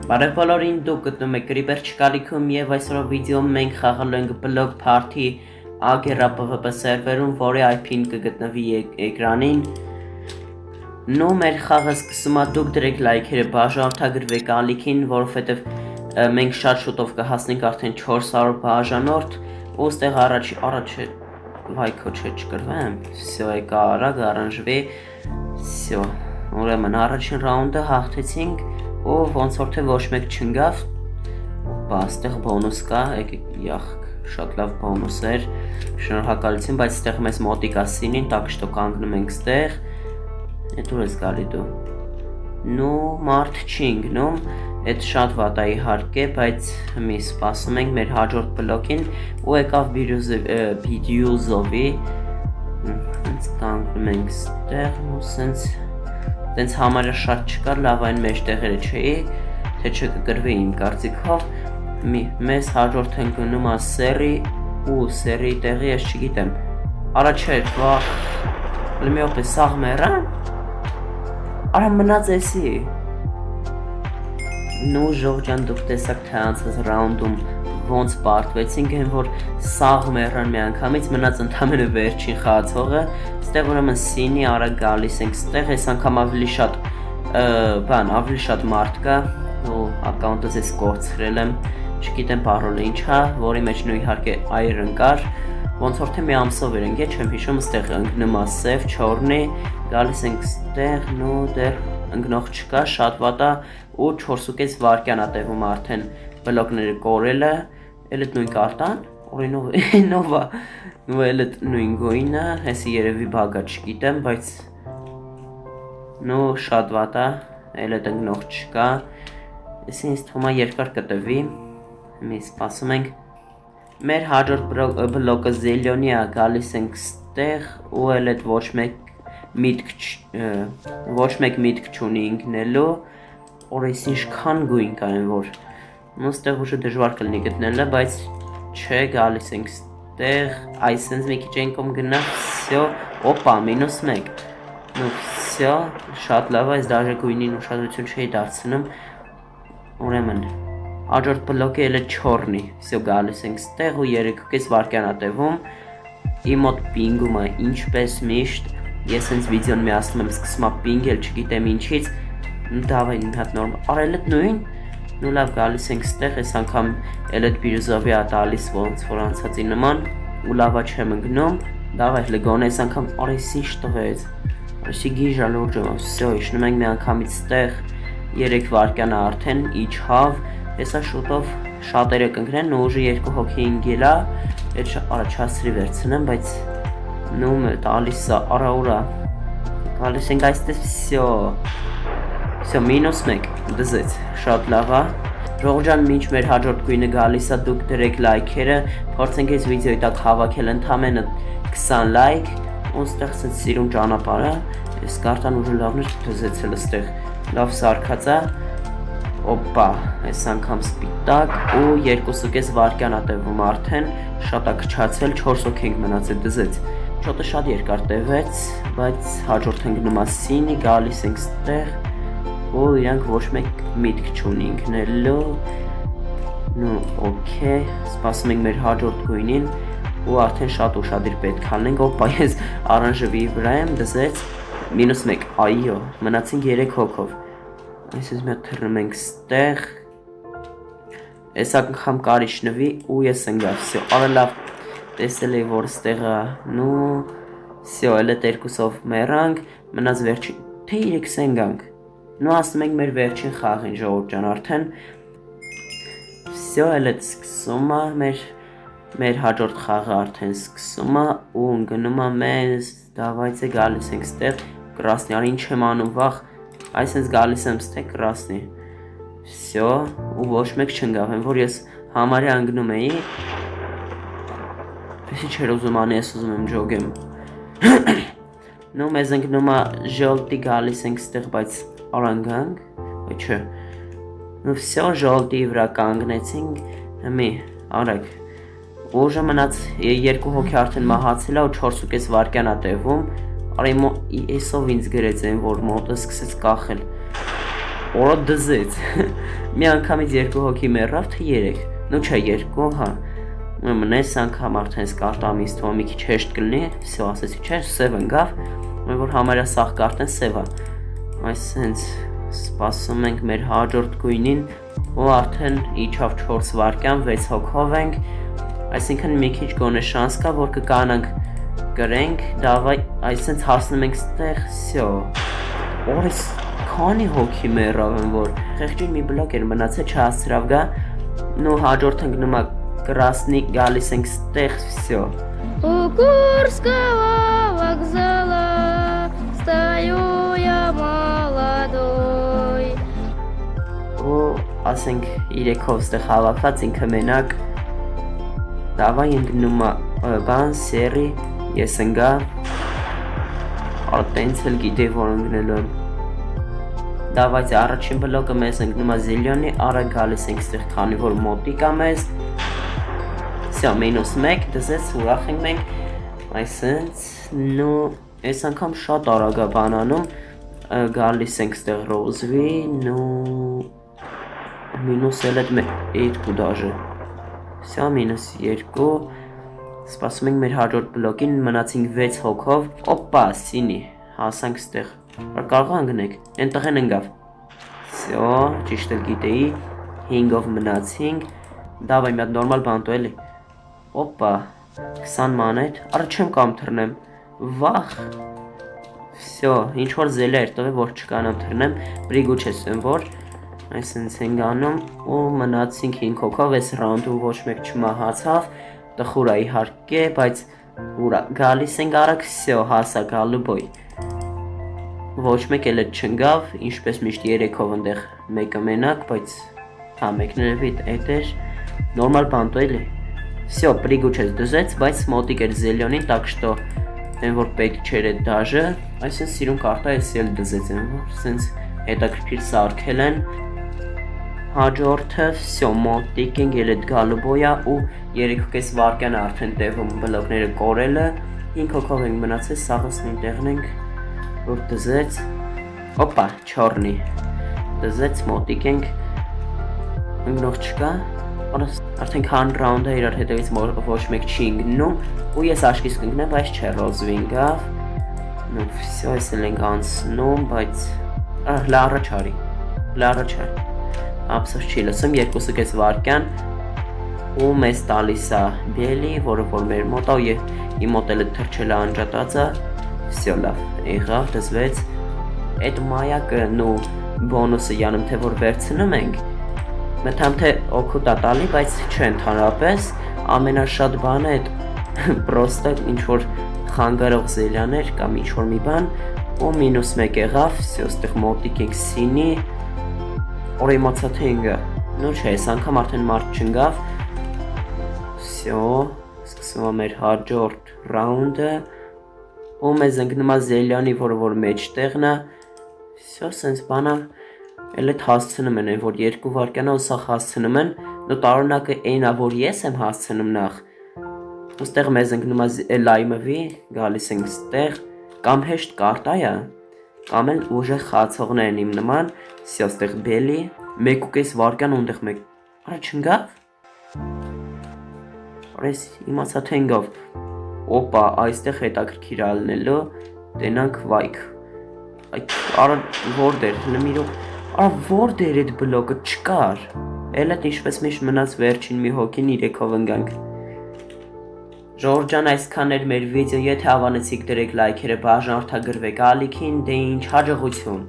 Բարև բոլորին, դուք գտնում եք Creeper չկալիքում և այսօրվա վիդեոում մենք խաղալու ենք Block Party Agera PvP սերվերում, որի IP-ն կգտնվի էկրանին։ Նու մեր խաղը սկսում է, դուք դրեք լայքերը, բաժանորդագրվեք ալիքին, որովհետև մենք շատ շուտով կհասնենք արդեն 400 բաժանորդ, ու ստեղ առաջ վայքո չկրվեմ, վсё եկա արագ առանջվի, վсё, ուրեմն առաջին ռաունդը հաղթեցինք, ու ոնց որ թե ոչ մեկ չընկավ, բա ստեղ բոնուս կա, յախք, շատ լավ բոնուս էր, շնորհակալություն, բայց ստեղ մեզ մոտիկ է սինին, տակ շտո կանգնում ենք ստեղ, էդ ուր ես գալի դու, նու մարդ չի ընկնում, էդ շատ վատ է իհարկե, բայց մի սպասում ենք մեր հաջորդ բլոկին, ու եկավ Բիդյուզովի, հենց կանգնում ենք ստեղ, ու սենց Տենց համարը շատ չկար, լավ այն մեջ տեղերը չէի, թե չկկրվի իմ կարծիքով, մեզ հաջորդ ենք գնում սերի ու սերի տեղի ես չգիտեմ, արա չէր, վախ, լմի ոպ է սաղ մերան, արա մնաց էսի, նու ժողջան դուք տեսակ թե անցած ռաունդում ոնց պարտվեցինք, են որ սաղ մերան մի անգամից մնաց ընդամենը վերջին խաղացողը, ստեղ ուրեմն սինի արագ գալիս ենք ստեղ, այս անգամ ավելի շատ մարդ կա, ու ակաունտս ես կորցրել եմ, չգիտեմ պարոլը ինչ է, որի մեջ նու իհարկե Iron կար, ոնց որ թե մի ամսով էր ենք, չեմ հիշում, ստեղ ընկնում սև, չորնի, գալիս ենք ստեղ, նու դեր ընկնող չկա, շատ վատա, ու 4.5 վարկյան ա տևում արդեն բլոկները կորելը, էլ էդ նույն կարտան, օրինովա, ու էլ էդ նույն գոյնը, հեսի երևի բագա չգիտեմ, բայց նու շատ վատ է, էլ էդ ընկնող չկա, եսի ինձ թվում է երկար կտվի, մի սպասում ենք, մեր հաջորդ բլոկը զելյոնի է, գալիս ենք ստեղ, ու էլ էդ ոչ մեկ միտք չունի ինքնելու, որ ես ինչքան գույն կա են որ, ու ստեղ ուժը դժվար կլինի գտնելը, բայց չէ, գալիս ենք ստեղ, այսենց մի քիչ ենքոմ գնա, վсё, օպա, -1, ու վсё, շատ լավ այս դաժե գույնին ուշադրություն չէի դարձնում, ուրեմն, հաջորդ բլոկը էլ է չորնի, վсё, գալիս ենք ստեղ ու 3.5 վարկյան ա տևում, իմ մոտ պինգում է ինչպես միշտ, ես հենց վիդեոն միացնում եմ, սկսում է պինգել, չգիտեմ ինչից, դավայ մի հատ նորմալ, արել էդ նույն, նու լավ գալիս ենք ստեղ, ես անգամ էլ էդ Բիրուզովի ա տալիս ոնց որ անցածի նման, ու լավա չեմ ընկնում, դավայ լգոն ես անգամ արես ինչ տվեց, այսի գիժա լորջում, վсё, իջնում ենք մի անգամից ստեղ, 3 վարկյան արդեն, իջհավ, հեսա շուտով շատերը կընկնեն, ու ուժը 2 հոգի ինգելա, էդ առաջացրի վերցնեմ, բայց նու տալիս է, արա ուրա, գալիս ենք այստես վсё, վсё, -1, դզեց, շատ լավ է, ժողջան մինչ մեր հաջորդ գույնը գալիս է, դուք դրեք լայքերը, փորձենք այս վիդեոյի տակ հավաքել ընդամենը 20 լայք, ու ստեղ սենց սիրուն ճանապարհը, այս կարտան ուժը լավն էր դզեցել ստեղ, լավ սարքած է, օպա, այս անգամ սպիտակ, ու 2.5 վարկյան ա տևում արդեն, շատ ա քչացել, 4 հոգի ենք մնացել դզեց, շոտը շատ երկար տևեց, բայց հաջորդ ընկնում է սինի, գալիս ենք ստեղ, ու իրանք ոչ մեկ միտք չունի ինքնելու, նու օքեյ, սպասում ենք մեր հաջորդ գույնին, ու արդեն շատ ուշադիր պետք ալնենք, օպա ես առանջվի վրա եմ դզեց, -1, այո, մնացինք 3 հոգով, այսպես մի հատ թռնում ենք ստեղ, այս անգամ կարի շնվի, ու ես ընկավ, վсё, արա լավ տեսել էի, որ ստեղը, նու, վсё, էլ էդ երկուսով մեռանք, մնաց վերջին, թե 3 ընկանք, նու ասում ենք մեր վերջին խաղին ժողովրդյան արդեն, վсё, էլ էդ սկսում է, մեր հաջորդ խաղը արդեն սկսում է, ու ընկնում է մեզ, դավայցե գալիս ենք ստեղ, կրասնի, արի ինչ եմ անում վախ, այսենց գալիս եմ ստեղ կրասնի, վсё, ու ոչ մեկ չընկավ, են որ ես համարյա ընկնում էի, եսի չեր ուզում անի, ես ուզում եմ ջոգեմ, նու մեզ ընկնում է ժոլտի գալիս ենք ստեղ, բայց արանգանք, ոյ չէ, ու վсё, ժոլտի վրա կանգնեցինք, մի, արագ, ուժը մնաց 2 հոգի արդեն մահացել է ու 4.5 վարկյան ա տևում, արի էսով ինձ գրեց են, որ մոտը սկսեց կախել, Օրը դզեց։ Մի անգամից 2 հոգի մեռավ, թե 3։ Ну չէ 2, հա։ Ուրեմն այս անգամ արդեն կարտամից թող մի քիչ հեշտ կլինի, всё ասեցի, չէ, սև ընկավ, որ համարյա սաղ կարտեն սև է։ Այսինքն սպասում ենք մեր հաջորդ գույնին, ու արդեն իջավ 4 վայրկյան, 6 հոգով ենք, այսինքն մի քիչ գոնե շանս կա, որ կկանանք գրենք, դավայ, այսինքն հասնում ենք ստեղ, всё։ Օրս քանի հոգի մեռավ են, որ խեղճին մի բլոկ էր մնացել, չհասցրավ գա, նու հաջորդ ենք նոմա Красный գալիս ենք ստեղ, всё։ У Курского вокзала стою я молодой. Ու ասենք 3-ով ստեղ հավաքված ինքը մենակ դավայ ենք նոմա բան սերի ես ընկա արտենց էլ գիտեի որ ընկնելու եմ դավայց առաջին բլոկը մեզ ընկնում է զիլյոնի արա գալիս ենք ստեղ քանի որ մոտիկ է մեզ Всё, -1 դզեց ուրախ ենք մենք այսինքն նո այս անգամ շատ արագ է բանանում գալիս ենք ստեղ ռոզվի նո -էլ այդ 2 դաժե Всё, -2 սպասում ենք մեր հաջորդ բլոկին մնացինք 6 հոգով օպա, սինի հասանք ստեղ կարող անգնենք այնտեղ են ընկավ Всё, ճիշտ էլ գիտեի 5-ով մնացինք դավայ մի հատ նորմալ բանտո էլի Օպա, 20 մանետ, արա չեմ կամ թրնեմ, վախ, всё, ինչ-որ զելը էր տվել, որ չկանամ թրնեմ, բրիգու չես են որ, այսինց ենք անում, ու մնացինք 5 հոգով, այս ռաունդում ոչ մեկ չմահացավ, տխուր է իհարկե, բայց ուրա, գալիս ենք արագ, всё, հասա գալու բոյ, ոչ մեկ էլ էտ չնգավ, ինչպես միշտ 3-ով ընդեղ մեկը մենակ, բայց, հա, մեկն էլ էտ էր, նորմալ բանտո էլի, Всё, пригучես դզեց, բայց մոտիկ էր զելյոնին, так что այն որ պետք չէր այդ դաժը, այսինքն սիրուն կարտա էս էլ դզեց են, որ սենց հետաքրքիր սարքել են հաջորդը, всё, մոտիկ ենք էլ այդ գալու բոյա ու 3.5 վայրկյան արդեն տեղում բլոկները կորելը 5 հոգով ենք մնացել, սաղս նույն տեղն ենք, որ դզեց, օպա, չորնի, դզեց, մոտիկ ենք, ընգնող չկա, արդեն քան ռաունդը իրար հետևից ոչ մեկ չի ընկնում ու ես աշկիս կընկնեմ, բայց չէ ռոզվի ընկավ նո всё ես էլ ենք անցնում, բայց լարը չարի ապսոս չի լսում 2.5 վայրկյան ու մեզ տալիս է բելի, որը որ մեր մոտ է իմ մոտ էլ թրջել է անջատածը всё լավ, եղավ, դզվեց այդ մայակը նո բոնուսը յանում թե որ վերցնում ենք Մտամ թե օգուտ է տալի, բայց չէ ընդհանրապես ամենաշատ բանը այդ պրոստը ինչ-որ խանգարող զելյաներ կամ ինչ-որ մի բան ու -1 եղավ, всё, ստեղ մոտիկ ենք սինի Օր իմացա թե ինգա, նո չէ, այս անգամ արդեն մարդ չընկավ всё, սկսում է մեր հաջորդ ռաունդը ու մեզ ընկնում է զելյանի, որը որ մեջտեղն է всё, սենց բանա Էլ էտ հասցնում են, որ 2 վայրկյան ու սաղ հասցնում են, նո տարօրինակը այն է, որ ես եմ հասցնում նախ, ուստեղ մեզ ընկնում է լայմվի, գալիս ենք ստեղ, կամ հեշտ կարտա է, կամ էլ ուժեղ խացողներ են իմ նման, всё, ստեղ բելի, 1.5 վայրկյան ու ընդեղ մեկ, արա չընկավ, Այս իմացա թե ընկավ, օպա, այստեղ հետաքրքիր ալնելու, տենանք վայք, արա որդեր, լմիրոք, Որ դեր էդ բլոկը չկար, էլ էտ ինչպես միշտ մնաց վերջին մի հոգին 3-ով ընգանք Ժողովուրդ ջան այսքան էր մեր վիդեո, եթե հավանեցիք դրեք լայքերը, բաժանորդագրվեք ալիքին, դե ինչ հաջողություն